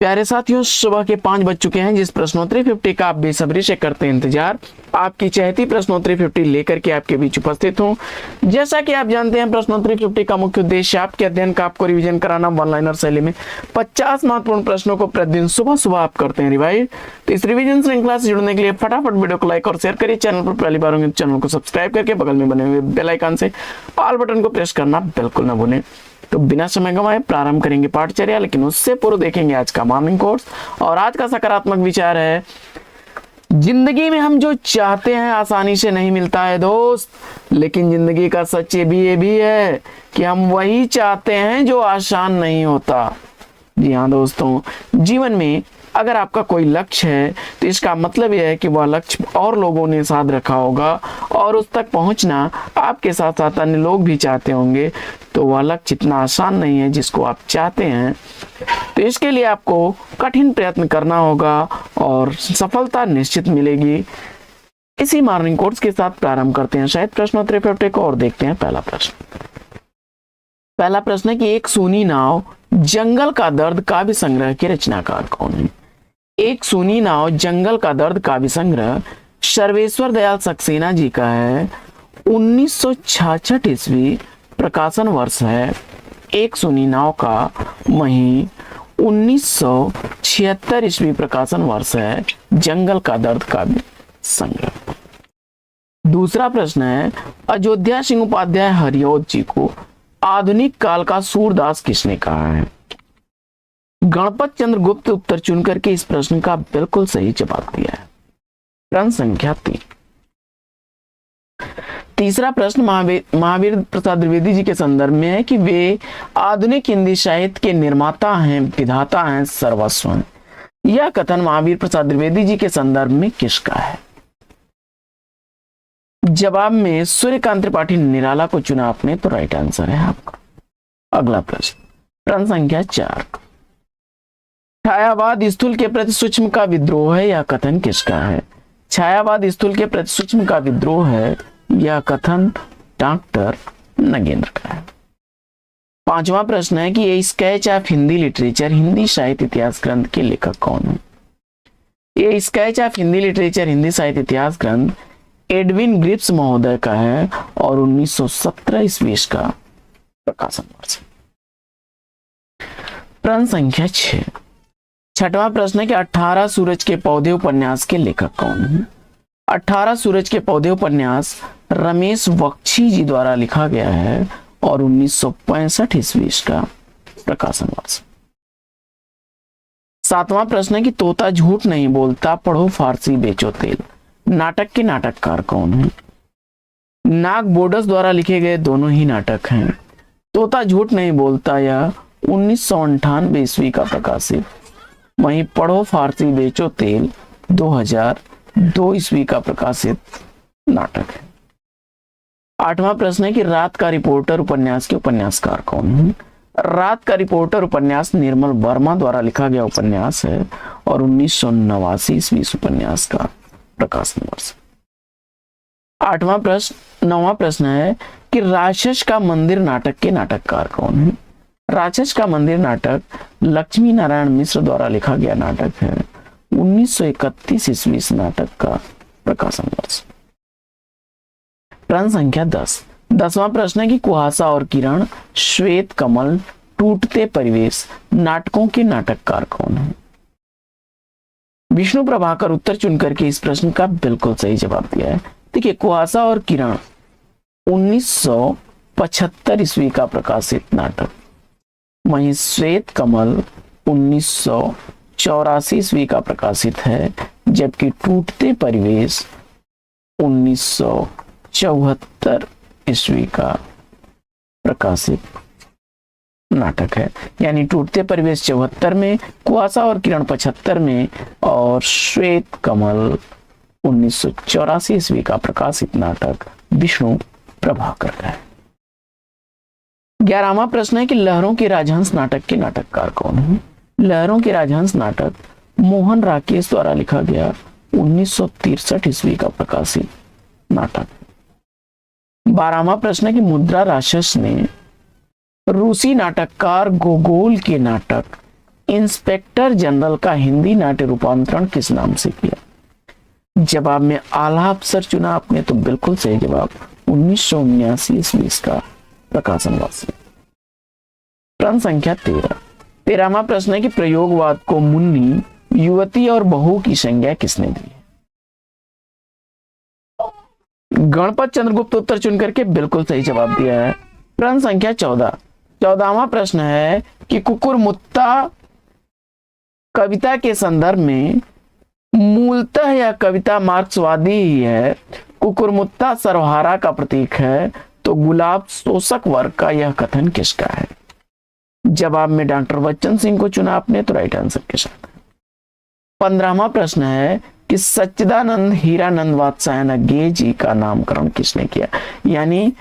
प्यारे साथियों, सुबह के 5 बज चुके हैं। जिस प्रश्नोत्तरी 50 का आप बेसब्री से करते हैं इंतजार, आपकी चहती प्रश्नोत्तरी 50 लेकर के आपके बीच उपस्थित हूं। जैसा कि आप जानते हैं, प्रश्नोत्तरी 50 का मुख्य उद्देश्य आपके अध्ययन का आपको रिवीजन कराना। वन लाइनर शैली में 50 महत्वपूर्ण प्रश्नों को प्रतिदिन सुबह सुबह आप करते हैं रिवाइज। तो इस रिवीजन श्रृंखला से जुड़ने के लिए फटाफट वीडियो को लाइक और शेयर करिए। चैनल पर पहली बार होंगे तो चैनल को सब्सक्राइब करके बगल में बने हुए बेल आइकन से ऑल बटन को प्रेस करना बिल्कुल ना भूलें। तो बिना समय गंवाए प्रारंभ करेंगे पाठचर्या, लेकिन उससे पूर्व देखेंगे आज का मॉर्निंग कोर्स। और आज का सकारात्मक विचार है, जिंदगी में हम जो चाहते हैं आसानी से नहीं मिलता है दोस्त, लेकिन जिंदगी का सच ये भी है कि हम वही चाहते हैं जो आसान नहीं होता। जी हाँ दोस्तों, जीवन में अगर आपका कोई लक्ष्य है तो इसका मतलब यह है कि वह लक्ष्य और लोगों ने साथ रखा होगा और उस तक पहुंचना आपके साथ साथ अन्य लोग भी चाहते होंगे। तो वह लक्ष्य इतना आसान नहीं है जिसको आप चाहते हैं। तो इसके लिए आपको कठिन प्रयत्न करना होगा और सफलता निश्चित मिलेगी। इसी मॉर्निंग कोर्स के साथ प्रारंभ करते हैं शायद प्रश्नोत्तरी 50 को और देखते हैं पहला प्रश्न। पहला प्रश्न है कि एक सूनी नाव जंगल का दर्द काव्य संग्रह के रचनाकार कौन है? एक सूनी नाव जंगल का दर्द काव्य संग्रह सर्वेश्वर दयाल सक्सेना जी का है। 1966 ईस्वी प्रकाशन वर्ष है। एक सूनी नाव का वहीं 1976 ईस्वी प्रकाशन वर्ष है जंगल का दर्द काव्य संग्रह। दूसरा प्रश्न है, अयोध्या सिंह उपाध्याय हरिऔध जी को आधुनिक काल का सूरदास किसने कहा है? गणपत चंद्र गुप्त उत्तर चुनकर के इस प्रश्न का बिल्कुल सही जवाब दिया है। प्रश्न संख्या 3। तीसरा प्रश्न महावीर प्रसाद द्विवेदी जी के संदर्भ में है कि वे आधुनिक हिंदी साहित्य के निर्माता हैं, विधाता हैं, सर्वस्व हैं। यह कथन महावीर प्रसाद द्विवेदी जी के संदर्भ में किसका है? जवाब में सूर्यकांत त्रिपाठी निराला को चुना आपने, तो राइट आंसर है आपका। अगला प्रश्न संख्या 4। छायावाद स्थूल के प्रति सूक्ष्म का विद्रोह है, यह कथन किसका है? छायावाद स्थूल के प्रति सूक्ष्म का विद्रोह है, यह कथन डॉक्टर नगेंद्र का है। पांचवा प्रश्न है कि ये sketch of Hindi literature Hindi साहित्य इतिहास ग्रंथ के लेखक कौन है? ये sketch of Hindi literature Hindi साहित्य इतिहास ग्रंथ एडविन ग्रिप्स महोदय का है और 1917 ईस्वी का प्रकाशन वर्ष। प्रश्न संख्या 6। छठवां प्रश्न है कि 18 सूरज के पौधे उपन्यास के लेखक कौन है? 18 सूरज के पौधे उपन्यास रमेश बख्शी जी द्वारा लिखा गया है और 1965 ईस्वी का प्रकाशन वर्ष। सातवां प्रश्न है कि तोता झूठ नहीं बोलता, पढ़ो फारसी बेचो तेल, नाटक के नाटककार कौन है? नाग बोडस द्वारा लिखे गए दोनों ही नाटक हैं। तोता झूठ नहीं बोलता यह 1998 ईस्वी का प्रकाशित, वहीं पढ़ो फारसी बेचो तेल 2002 ईस्वी का प्रकाशित नाटक है। आठवां प्रश्न है कि रात का रिपोर्टर उपन्यास के उपन्यासकार कौन है? रात का रिपोर्टर उपन्यास निर्मल वर्मा द्वारा लिखा गया उपन्यास है और 1989 ईस्वी उपन्यास का प्रकाशन वर्ष। नौवां प्रश्न है कि राक्षस का मंदिर नाटक के नाटककार कौन है? राक्षस का मंदिर नाटक लक्ष्मी नारायण मिश्र द्वारा लिखा गया नाटक है। 1931 ईस्वी नाटक का प्रकाशन वर्ष। प्रश्न संख्या 10। 10वां प्रश्न है कि कुहासा और किरण, श्वेत कमल, टूटते परिवेश नाटकों के नाटककार कौन है? विष्णु प्रभाकर उत्तर चुनकर के इस प्रश्न का बिल्कुल सही जवाब दिया है। देखिए, कुहासा और किरण 1975 ईस्वी का प्रकाशित नाटक, वहीं श्वेत कमल 1984 ईस्वी का प्रकाशित है, जबकि टूटते परिवेश 1974 ईस्वी का प्रकाशित नाटक है। यानी टूटते परिवेश 74 में, कुहासा और किरण 75 में और श्वेत कमल 1984 ईस्वी का प्रकाशित नाटक विष्णु प्रभाकर का है। 11वां प्रश्न है कि लहरों के राजहंस नाटक के नाटककार कौन है? लहरों के राजहंस नाटक मोहन राकेश द्वारा लिखा गया 1963 ईस्वी का प्रकाशित नाटक। 12वां प्रश्न है कि मुद्रा राक्षस ने रूसी नाटककार गोगोल के नाटक इंस्पेक्टर जनरल का हिंदी नाट्य रूपांतरण किस नाम से किया? जवाब में आला अफसर चुना आपने, तो बिल्कुल सही जवाब 1979 ईस्वी इसका प्रकाशन वर्ष है। प्रश्न संख्या 13वां प्रश्न है कि प्रयोगवाद को मुन्नी, युवती और बहू की संज्ञा किसने दी? गणपत चंद्रगुप्त उत्तर चुन करके बिल्कुल सही जवाब दिया है। प्रश्न संख्या 14वां प्रश्न है कि कुकुरमुत्ता कविता के संदर्भ में मूलतः यह कविता मार्क्सवादी ही है। कुकुरमुत्ता सर्वहारा का प्रतीक है, तो गुलाब शोषक वर्ग का यह कथन किसका है? जवाब में डॉक्टर बच्चन सिंह को चुना आपने, तो राइट आंसर के साथ। 15वां प्रश्न है कि सच्चिदानंद हीरानंद वात्स्यायन अज्ञेय जी का नामकरण किसने किया? यानी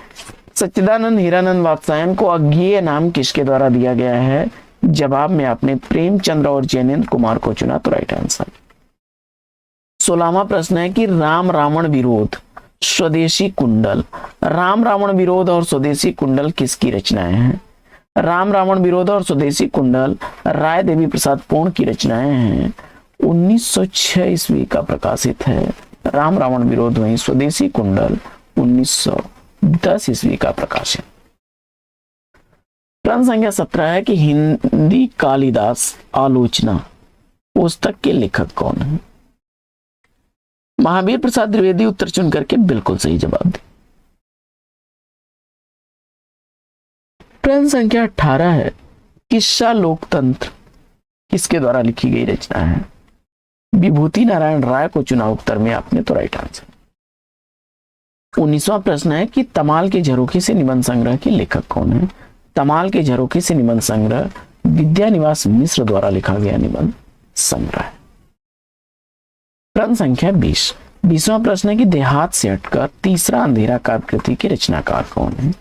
सच्चिदानंद हीरानंद वात्स्यायन को अज्ञेय नाम किसके द्वारा दिया गया है? जवाब में आपने प्रेमचंद्र और जैनेन्द्र कुमार को चुना, तो राइट आंसर। 16वां प्रश्न है कि राम रावण विरोध स्वदेशी कुंडल, राम रावण विरोध और स्वदेशी कुंडल किसकी रचनाएं हैं? राम रावण विरोध और स्वदेशी कुंडल राय देवी प्रसाद पूर्ण की रचनाएं हैं। 1906 ईस्वी का प्रकाशित है राम रावण विरोध, वहीं स्वदेशी कुंडल 1910 ईस्वी का प्रकाशित। प्रश्न संख्या 17 है कि हिंदी कालिदास आलोचना पुस्तक के लेखक कौन है? महावीर प्रसाद द्विवेदी उत्तर चुन करके बिल्कुल सही जवाब दिया। प्रश्न संख्या 18 है किस्सा लोकतंत्र किसके द्वारा लिखी गई रचना है? विभूति नारायण राय को चुना उत्तर में आपने, तो राइट आंसर। 19वां प्रश्न है कि तमाल के झरोखे से निबंध संग्रह के लेखक कौन है? तमाल के झरोखे से निबंध संग्रह विद्यानिवास मिश्र द्वारा लिखा गया निबंध संग्रह है। प्रश्न संख्या 20वां प्रश्न है कि देहात से हटकर तीसरा अंधेरा काव्य कृति के रचनाकार कौन है?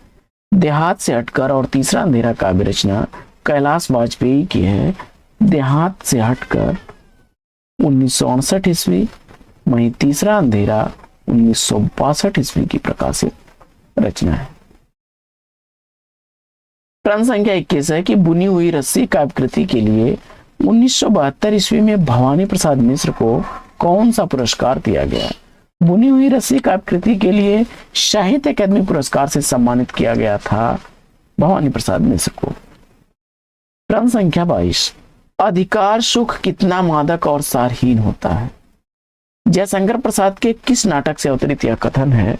देहात से हटकर और तीसरा अंधेरा काव्य रचना कैलाश वाजपेयी की है। देहात से हटकर 1959 ईस्वी, वहीं तीसरा अंधेरा 1962 ईस्वी की प्रकाशित रचना है। प्रश्न संख्या 21 है कि बुनी हुई रस्सी काव्य कृति के लिए 1972 ईस्वी में भवानी प्रसाद मिश्र को कौन सा पुरस्कार दिया गया? बुनी हुई रस्सी काव्य कृति के लिए साहित्य अकादमी पुरस्कार से सम्मानित किया गया था भवानी प्रसाद मिश्र को। प्रश्न संख्या 22, अधिकार सुख कितना मादक और सारहीन होता है? जयशंकर प्रसाद के किस नाटक से अवतरित यह कथन है?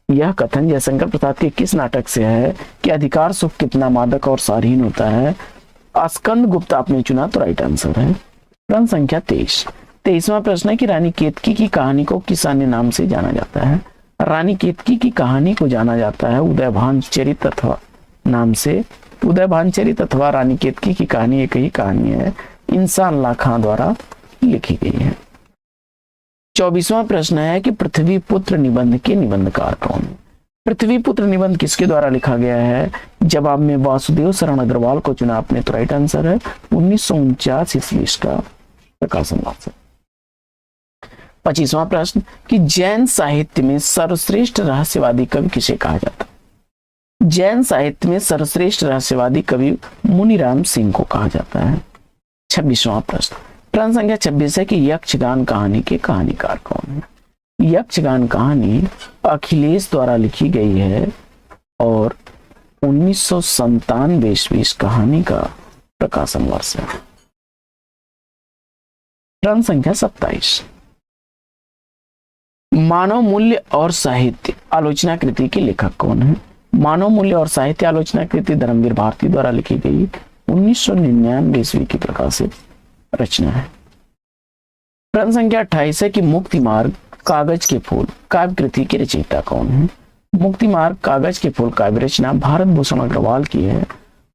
यह कथन जयशंकर प्रसाद के किस नाटक से है कि अधिकार सुख कितना मादक और सारहीन होता है? स्कंद गुप्त आपने चुना, तो राइट आंसर है। प्रश्न संख्या 23वां प्रश्न है कि रानी केतकी की कहानी को किस अन्य नाम से जाना जाता है? रानी केतकी की कहानी को जाना जाता है उदयभान चरित अथवा नाम से। उदयभान चरित अथवा रानी केतकी की कहानी एक ही कहानी है, इंसान अल्लाह खां द्वारा लिखी गई है। 24वां प्रश्न है कि पृथ्वी पुत्र निबंध के निबंधकार कौन है? पृथ्वी पुत्र निबंध किसके द्वारा लिखा गया है? जवाब में वासुदेव शरण अग्रवाल को चुना आपने, तो राइट आंसर है। 1949 ईस्वी का प्रकाशन वर्ष है। 25वां प्रश्न कि जैन साहित्य में सर्वश्रेष्ठ रहस्यवादी कवि किसे कहा जाता है? जैन साहित्य में सर्वश्रेष्ठ रहस्यवादी कवि मुनिराम सिंह को कहा जाता है। 26वां प्रश्न संख्या 26 है कि यक्षगान कहानी के कहानीकार कौन है? यक्षगान कहानी अखिलेश द्वारा लिखी गई है और 1997 ईस्वी इस कहानी का प्रकाशन वर्ष है। प्रश्न संख्या 27, मानव मूल्य और साहित्य आलोचना कृति के लेखक कौन है? मानव मूल्य और साहित्य आलोचना कृति धर्मवीर भारती द्वारा लिखी गई 1999 ईस्वी की प्रकाशित रचना है। प्रश्न संख्या 28 है कि मुक्ति मार्ग कागज के फूल काव्य कृति के रचयिता कौन है? मुक्ति मार्ग कागज के फूल काव्य रचना भारत भूषण अग्रवाल की है।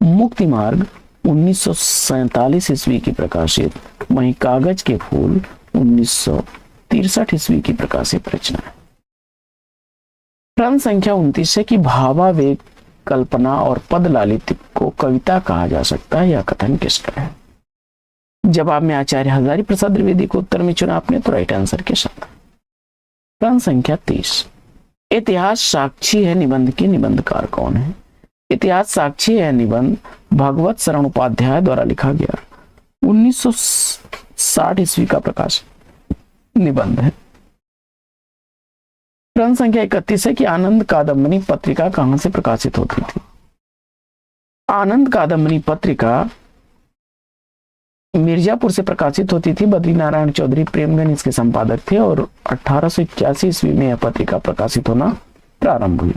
मुक्ति मार्ग 1947 ईस्वी की प्रकाशित, वहीं कागज के फूल 1963 ईस्वी की प्रकाशित रचना है। प्रश्न संख्या 29 है कि भावावेग कल्पना और पद लालित्य को कविता कहा जा सकता है, यह कथन किसका है? जवाब में आचार्य हजारी प्रसाद द्विवेदी को उत्तर में चुना आपने, तो राइट आंसर के साथ। प्रश्न संख्या 30, इतिहास साक्षी है निबंध के निबंधकार कौन है? इतिहास साक्षी है निबंध भगवत शरण उपाध्याय द्वारा लिखा गया 1960 ईस्वी का प्रकाश निबंध है। प्रश्न संख्या 31 है कि आनंद कादम्बनी पत्रिका कहां से प्रकाशित होती थी। आनंद कादम्बनी पत्रिका मिर्जापुर से प्रकाशित होती थी। बद्री नारायण चौधरी प्रेमगंज इसके संपादक थे और 1881 ईस्वी में यह पत्रिका प्रकाशित होना प्रारंभ हुई।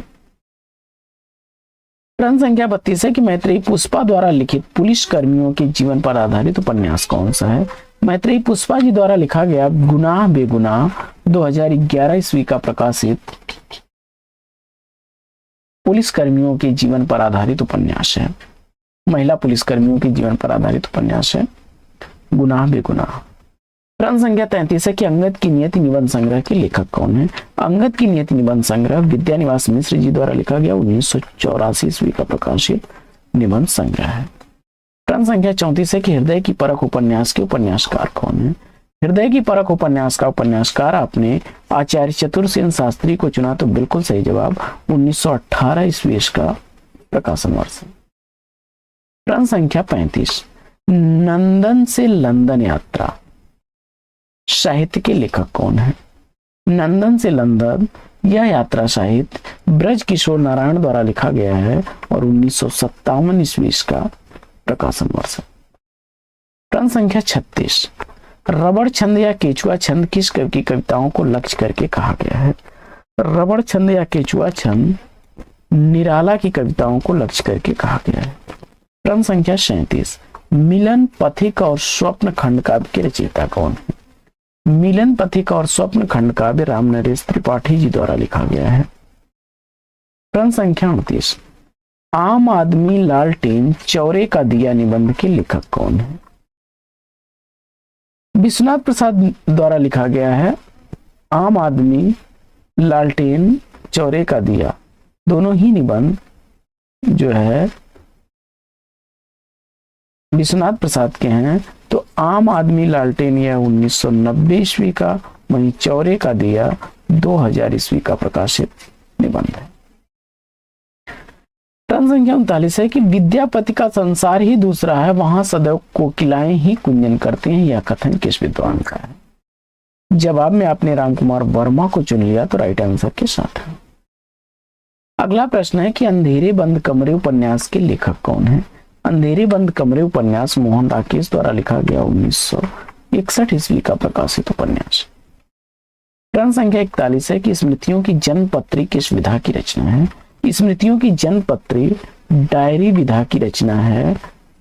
प्रश्न संख्या 32 है कि मैत्रेयी पुष्पा द्वारा लिखित पुलिस कर्मियों के जीवन पर आधारित उपन्यास कौन सा है। मैत्रेयी पुष्पा जी द्वारा लिखा गया गुनाह बेगुनाह 2011 ईस्वी का प्रकाशित पुलिस कर्मियों के जीवन पर आधारित उपन्यास है। महिला पुलिस कर्मियों के जीवन पर आधारित उपन्यास है गुनाह बेगुनाह। प्रश्न संख्या 33 है कि अंगद की नियति निबंध संग्रह के लेखक कौन है। अंगद की नियति निबंध संग्रह विद्यानिवास मिश्र जी द्वारा लिखा गया 1984 ईस्वी का प्रकाशित निबंध संग्रह है। प्रश्न संख्या 34 है कि हृदय की परख उपन्यास के उपन्यासकार कौन है। हृदय की परख उपन्यास का उपन्यासकार आपने आचार्य चतुरसेन शास्त्री को चुना तो बिल्कुल सही जवाब 1918 ईस्वी का प्रकाशन वर्ष है। प्रश्न संख्या 35 नंदन से लंदन यात्रा साहित्य के लेखक कौन है। नंदन से लंदन यह यात्रा साहित्य ब्रज किशोर नारायण द्वारा लिखा गया है और 1957 ईस्वी का प्रकाशन वर्ष है। प्रश्न संख्या 36 रबड़ छंद या केचुआ छंद किस कवि की कविताओं को लक्ष्य करके कहा गया है। रबड़ छंद या केचुआ छंद निराला की कविताओं को लक्ष्य करके कहा गया है। प्रश्न संख्या 37 मिलन पथिक और स्वप्न खंड काव्य के रचयिता कौन है। मिलन पथिक और स्वप्न खंड काव्य राम नरेश त्रिपाठी जी द्वारा लिखा गया है। प्रश्न संख्या 29 आम आदमी लालटेन चौरे का दिया निबंध के लेखक कौन है। विश्वनाथ प्रसाद द्वारा लिखा गया है आम आदमी लालटेन चौरे का दिया। दोनों ही निबंध जो है विश्वनाथ प्रसाद के हैं। तो आम आदमी लालटेन यह 1990 ईस्वी का, वहीं चौरे का दिया 2000 ईस्वी का प्रकाशित निबंध है। प्रश्न संख्या 39 है कि विद्यापति का संसार ही दूसरा है वहां सदैव कोकिलाएं ही कुंजन करती हैं, यह कथन किस विद्वान का है। जवाब में आपने रामकुमार वर्मा को चुन लिया तो राइट आंसर के साथ है। अगला प्रश्न है कि अंधेरे बंद कमरे उपन्यास के लेखक कौन है। अंधेरे बंद कमरे उपन्यास मोहन राकेश द्वारा लिखा गया 1961 ईस्वी का प्रकाशित उपन्यास। प्रश्न संख्या 41 है कि स्मृतियों की जन्मपत्री किस विधा की रचना है। स्मृतियों की जन्मपत्री डायरी विधा की रचना है।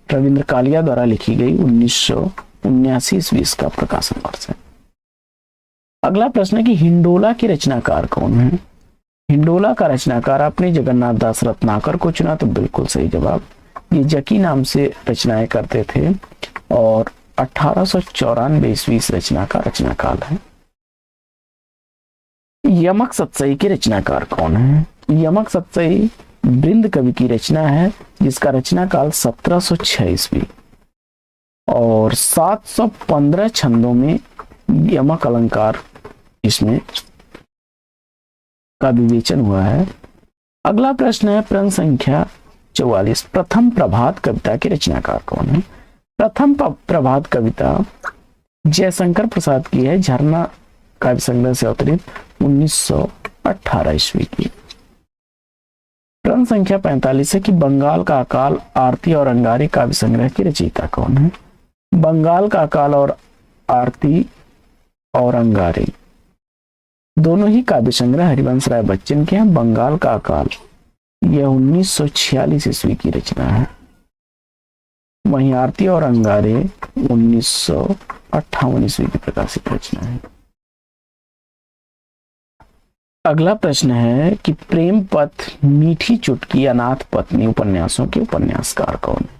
रविंद्र कालिया द्वारा लिखी गई 1979 ईस्वी का प्रकाशन वर्ष है। अगला प्रश्न है कि हिंडोला के रचनाकार कौन है। हिंडोला का रचनाकार आपने जगन्नाथ दास रत्नाकर को चुना तो बिल्कुल सही जवाब। ये जकी नाम से रचनाएं करते थे और 1894 ईस्वी इस रचना का रचनाकाल है। यमक सत्सई के रचनाकार कौन है। यमक सत्सई बृंद कवि की रचना है जिसका रचना काल 1706 ईस्वी और 715 छंदों में यमक अलंकार इसमें का विवेचन हुआ है। अगला प्रश्न है प्रश्न संख्या 44 प्रथम प्रभात कविता के रचनाकार कौन है। प्रथम प्रभात कविता जयशंकर प्रसाद की है, झरना काव्य संग्रह से अवतरित 1918 ईस्वी की। प्रश्न संख्या 45 है कि बंगाल का अकाल आरती और अंगारे काव्य संग्रह के रचयिता कौन है। बंगाल का अकाल और आरती और अंगारे दोनों ही काव्य संग्रह हरिवंश राय बच्चन के हैं। बंगाल का अकाल यह 1946 ईस्वी की रचना है, वहीं आरती और अंगारे 1958 ईस्वी की प्रकाशित रचना है। अगला प्रश्न है कि प्रेम पथ मीठी चुटकी अनाथ पत्नी उपन्यासों के उपन्यासकार कौन है।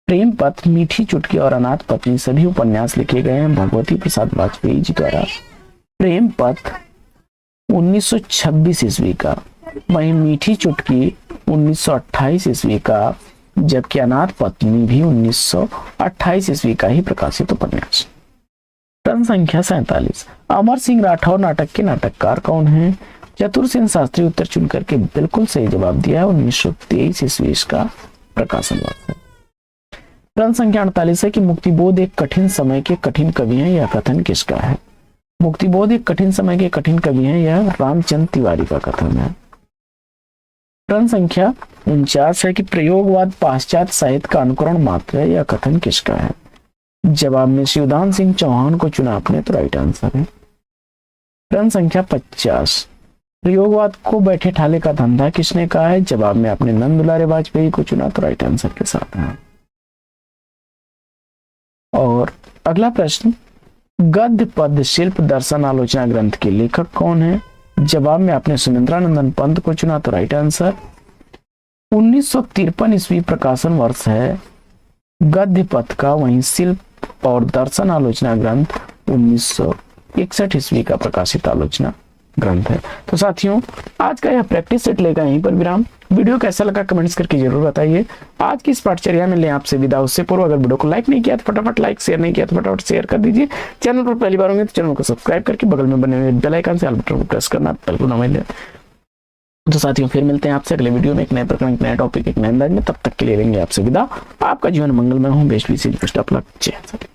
प्रेम पथ मीठी चुटकी और अनाथ पत्नी सभी उपन्यास लिखे गए हैं भगवती प्रसाद वाजपेयी जी द्वारा। प्रेम पथ 1926 ईस्वी का, वहीं मीठी चुटकी 1928 ईस्वी का, जबकि अनाथ पत्नी भी 1928 ईस्वी का ही प्रकाशित उपन्यास। प्रश्न संख्या 47 अमर सिंह राठौर नाटक के नाटककार कौन है। चतुरसेन शास्त्री उत्तर चुन करके बिल्कुल सही जवाब दिया है, 1923 ईस्वी का प्रकाशन वर्ष है। प्रश्न संख्या 48 है कि मुक्तिबोध एक कठिन समय के कठिन कवि हैं, यह कथन किसका है? मुक्तिबोध एक कठिन समय के कठिन कवि हैं, यह रामचंद्र तिवारी का कथन है। प्रश्न संख्या 49 है कि प्रयोगवाद पाश्चात्य साहित्य का अनुकरण मात्र है, यह कथन किसका है? जवाब में शिवदान सिंह चौहान को चुना आपने, तो राइट आंसर है। प्रश्न संख्या 50, प्रयोगवाद को बैठे ठाले का धंधा किसने कहा है? जवाब में आपने नंद दुलारे वाजपेयी को चुना, तो राइट आंसर के साथ है। और अगला प्रश्न, गद्य पद्य शिल्प दर्शन आलोचना ग्रंथ के लेखक कौन है? जवाब में आपने सुमित्रानंदन पंत को चुना, तो राइट आंसर। 1953 ईस्वी प्रकाशन वर्ष है गद्य पथ का, वहीं शिल्प और दर्शन आलोचना ग्रंथ 1961 ईस्वी का प्रकाशित आलोचना ग्रंथ है। तो साथियों, आज का यह प्रैक्टिस सेट लेगा यहीं पर विराम। वीडियो कैसा लगा कमेंट्स करके जरूर बताइए। आज की इस पाठचर्या में ले आपसे विदा, उससे पूर्व अगर वीडियो को लाइक नहीं किया तो फटाफट लाइक, शेयर नहीं किया तो फटाफट शेयर कर दीजिए। चैनल पर पहली बार होंगे तो चैनल को सब्सक्राइब करके बगल में बने हुए बेल आइकन से ऑल बटन को प्रेस करना बिल्कुल ना भूलें। तो साथियों, फिर मिलते हैं आपसे अगले वीडियो में एक नए प्रकरण, एक नया टॉपिक, एक नए अंदाज में। तब तक के लिए लेंगे आपसे विदा। आपका जीवन मंगलमय हो। बेस्ट विशेष बेस्ट ऑफ लक। जय हिंद।